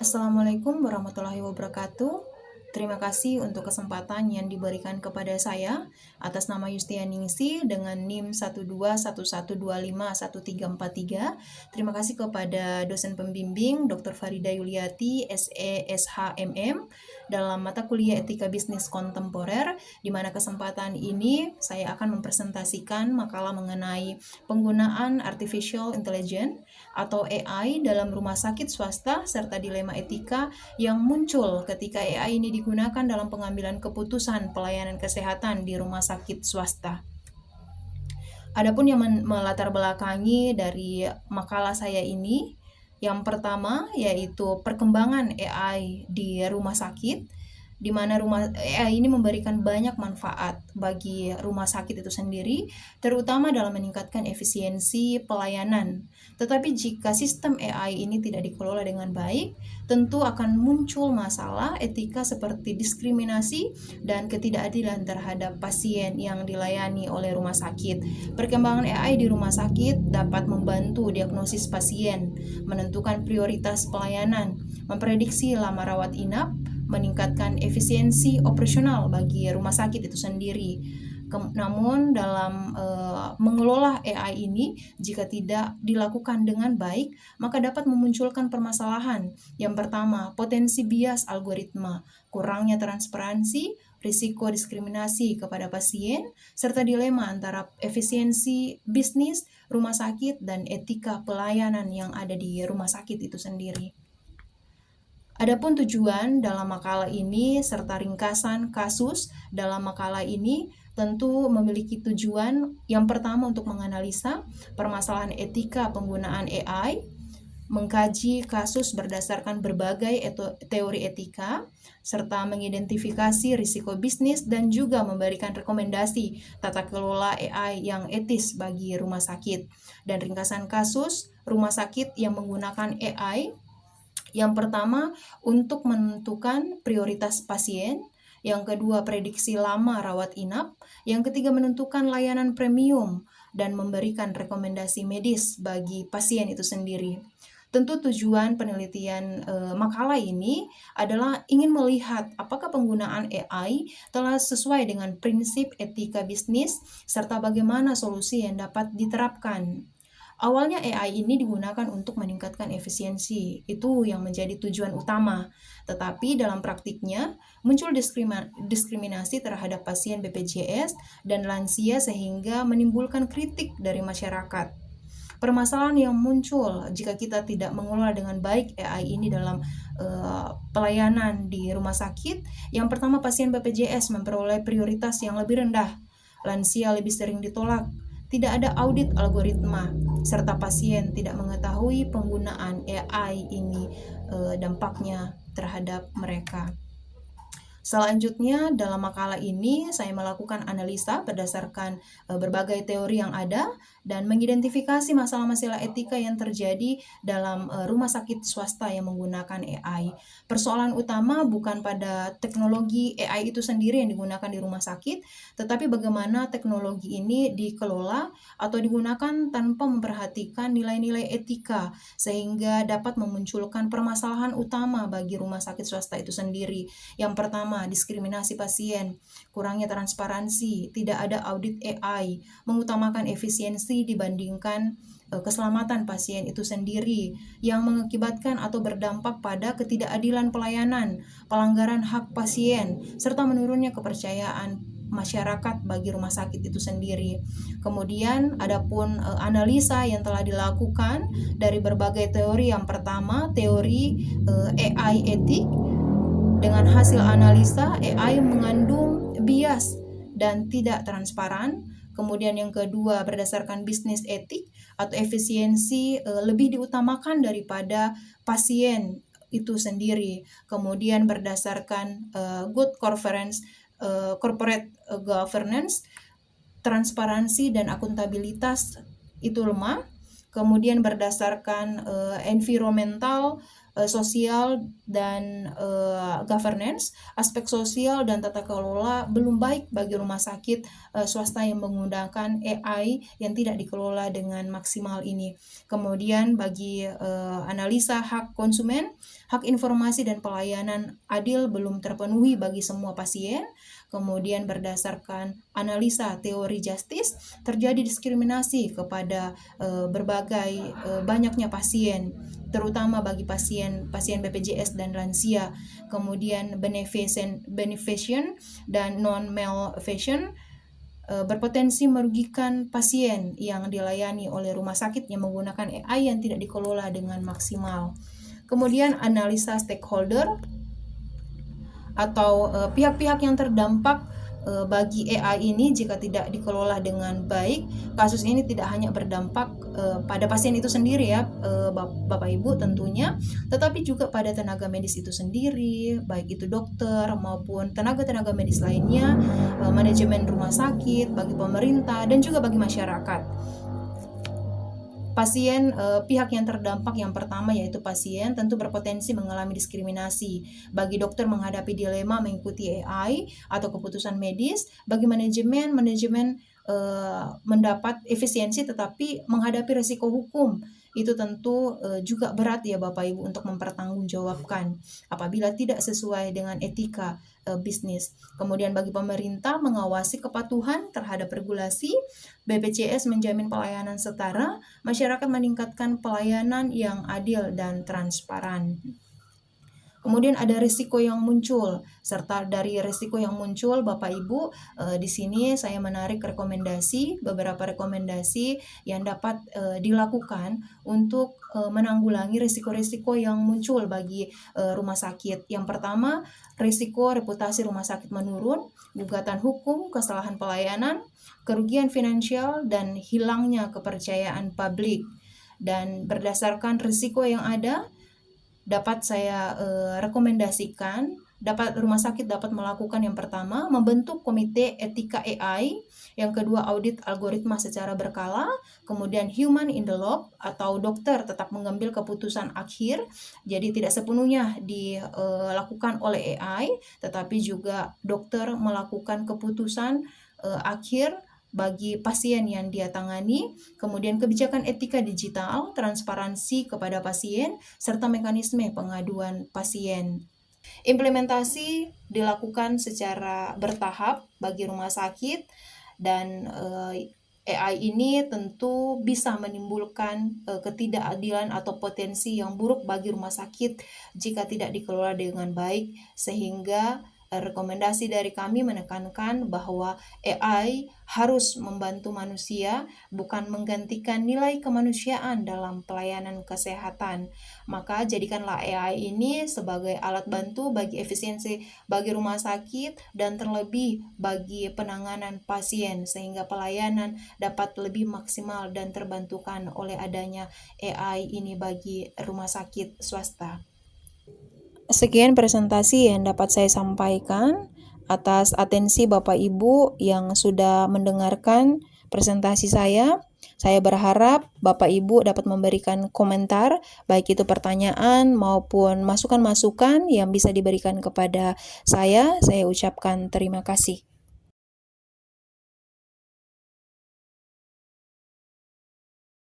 Assalamualaikum warahmatullahi wabarakatuh. Terima kasih untuk kesempatan yang diberikan kepada saya atas nama Yustianingsih dengan NIM 12112514343. Terima kasih kepada dosen pembimbing Dr. Farida Yuliati, SE SHMM dalam mata kuliah Etika Bisnis Kontemporer, di mana kesempatan ini saya akan mempresentasikan makalah mengenai penggunaan Artificial Intelligence atau AI dalam rumah sakit swasta serta dilema etika yang muncul ketika AI ini digunakan dalam pengambilan keputusan pelayanan kesehatan di rumah sakit swasta. Adapun yang melatar belakangi dari makalah saya ini, yang pertama yaitu perkembangan AI di rumah sakit, di mana AI ini memberikan banyak manfaat bagi rumah sakit itu sendiri, terutama dalam meningkatkan efisiensi pelayanan. Tetapi jika sistem AI ini tidak dikelola dengan baik, tentu akan muncul masalah etika seperti diskriminasi dan ketidakadilan terhadap pasien yang dilayani oleh rumah sakit. Perkembangan AI di rumah sakit dapat membantu diagnosis pasien, menentukan prioritas pelayanan, memprediksi lama rawat inap, meningkatkan efisiensi operasional bagi rumah sakit itu sendiri. Namun dalam mengelola AI ini, jika tidak dilakukan dengan baik, maka dapat memunculkan permasalahan. Yang pertama, potensi bias algoritma, kurangnya transparansi, risiko diskriminasi kepada pasien, serta dilema antara efisiensi bisnis rumah sakit dan etika pelayanan yang ada di rumah sakit itu sendiri. Adapun tujuan dalam makalah ini serta ringkasan kasus dalam makalah ini tentu memiliki tujuan yang pertama untuk menganalisa permasalahan etika penggunaan AI, mengkaji kasus berdasarkan berbagai teori etika, serta mengidentifikasi risiko bisnis dan juga memberikan rekomendasi tata kelola AI yang etis bagi rumah sakit. Dan ringkasan kasus rumah sakit yang menggunakan AI, yang pertama, untuk menentukan prioritas pasien. Yang kedua, prediksi lama rawat inap. Yang ketiga, menentukan layanan premium dan memberikan rekomendasi medis bagi pasien itu sendiri. Tentu tujuan penelitian makalah ini adalah ingin melihat apakah penggunaan AI telah sesuai dengan prinsip etika bisnis serta bagaimana solusi yang dapat diterapkan. Awalnya AI ini digunakan untuk meningkatkan efisiensi, itu yang menjadi tujuan utama. Tetapi dalam praktiknya muncul diskriminasi terhadap pasien BPJS dan lansia sehingga menimbulkan kritik dari masyarakat. Permasalahan yang muncul jika kita tidak mengelola dengan baik AI ini dalam pelayanan di rumah sakit, yang pertama pasien BPJS memperoleh prioritas yang lebih rendah, lansia lebih sering ditolak, tidak ada audit algoritma, serta pasien tidak mengetahui penggunaan AI ini dampaknya terhadap mereka. Selanjutnya, dalam makalah ini saya melakukan analisa berdasarkan berbagai teori yang ada dan mengidentifikasi masalah-masalah etika yang terjadi dalam rumah sakit swasta yang menggunakan AI. Persoalan utama bukan pada teknologi AI itu sendiri yang digunakan di rumah sakit, tetapi bagaimana teknologi ini dikelola atau digunakan tanpa memperhatikan nilai-nilai etika, sehingga dapat memunculkan permasalahan utama bagi rumah sakit swasta itu sendiri. Yang pertama, diskriminasi pasien, kurangnya transparansi, tidak ada audit AI, mengutamakan efisiensi dibandingkan keselamatan pasien itu sendiri, yang mengakibatkan atau berdampak pada ketidakadilan pelayanan, pelanggaran hak pasien, serta menurunnya kepercayaan masyarakat bagi rumah sakit itu sendiri. Kemudian adapun analisa yang telah dilakukan dari berbagai teori. Yang pertama, teori AI etik. Dengan hasil analisa, AI mengandung bias dan tidak transparan. Kemudian yang kedua, berdasarkan bisnis etik atau efisiensi lebih diutamakan daripada pasien itu sendiri. Kemudian berdasarkan good corporate governance, transparansi dan akuntabilitas itu lemah. Kemudian berdasarkan environmental sosial dan governance, aspek sosial dan tata kelola belum baik bagi rumah sakit swasta yang menggunakan AI yang tidak dikelola dengan maksimal ini. Kemudian bagi analisa hak konsumen, hak informasi dan pelayanan adil belum terpenuhi bagi semua pasien. Kemudian berdasarkan analisa teori justice, terjadi diskriminasi kepada berbagai banyaknya pasien, terutama bagi pasien BPJS dan lansia. Kemudian beneficent dan non-malfeasant berpotensi merugikan pasien yang dilayani oleh rumah sakit yang menggunakan AI yang tidak dikelola dengan maksimal. Kemudian analisa stakeholder atau pihak-pihak yang terdampak bagi AI ini jika tidak dikelola dengan baik. Kasus ini tidak hanya berdampak pada pasien itu sendiri ya, Bapak Ibu tentunya, tetapi juga pada tenaga medis itu sendiri, baik itu dokter maupun tenaga-tenaga medis lainnya, manajemen rumah sakit, bagi pemerintah dan juga bagi masyarakat. Pasien, pihak yang terdampak yang pertama yaitu pasien tentu berpotensi mengalami diskriminasi. Bagi dokter menghadapi dilema mengikuti AI atau keputusan medis, bagi manajemen mendapat efisiensi tetapi menghadapi risiko hukum. Itu tentu juga berat ya Bapak Ibu untuk mempertanggungjawabkan apabila tidak sesuai dengan etika bisnis. Kemudian bagi pemerintah mengawasi kepatuhan terhadap regulasi, BPJS menjamin pelayanan setara, masyarakat meningkatkan pelayanan yang adil dan transparan. Kemudian ada risiko yang muncul, serta dari risiko yang muncul Bapak Ibu, di sini saya menarik beberapa rekomendasi yang dapat dilakukan untuk menanggulangi risiko-risiko yang muncul bagi rumah sakit. Yang pertama, risiko reputasi rumah sakit menurun, gugatan hukum, kesalahan pelayanan, kerugian finansial, dan hilangnya kepercayaan publik. Dan berdasarkan risiko yang ada, dapat saya rekomendasikan, rumah sakit dapat melakukan yang pertama, membentuk komite etika AI, yang kedua audit algoritma secara berkala, kemudian human in the loop atau dokter tetap mengambil keputusan akhir, jadi tidak sepenuhnya dilakukan oleh AI, tetapi juga dokter melakukan keputusan akhir bagi pasien yang dia tangani, kemudian kebijakan etika digital, transparansi kepada pasien, serta mekanisme pengaduan pasien. Implementasi dilakukan secara bertahap bagi rumah sakit dan AI ini tentu bisa menimbulkan ketidakadilan atau potensi yang buruk bagi rumah sakit jika tidak dikelola dengan baik, sehingga rekomendasi dari kami menekankan bahwa AI harus membantu manusia, bukan menggantikan nilai kemanusiaan dalam pelayanan kesehatan. Maka jadikanlah AI ini sebagai alat bantu bagi efisiensi bagi rumah sakit dan terlebih bagi penanganan pasien, sehingga pelayanan dapat lebih maksimal dan terbantukan oleh adanya AI ini bagi rumah sakit swasta. Sekian presentasi yang dapat saya sampaikan. Atas atensi Bapak Ibu yang sudah mendengarkan presentasi saya. Saya berharap Bapak Ibu dapat memberikan komentar, baik itu pertanyaan maupun masukan-masukan yang bisa diberikan kepada saya. Saya ucapkan terima kasih.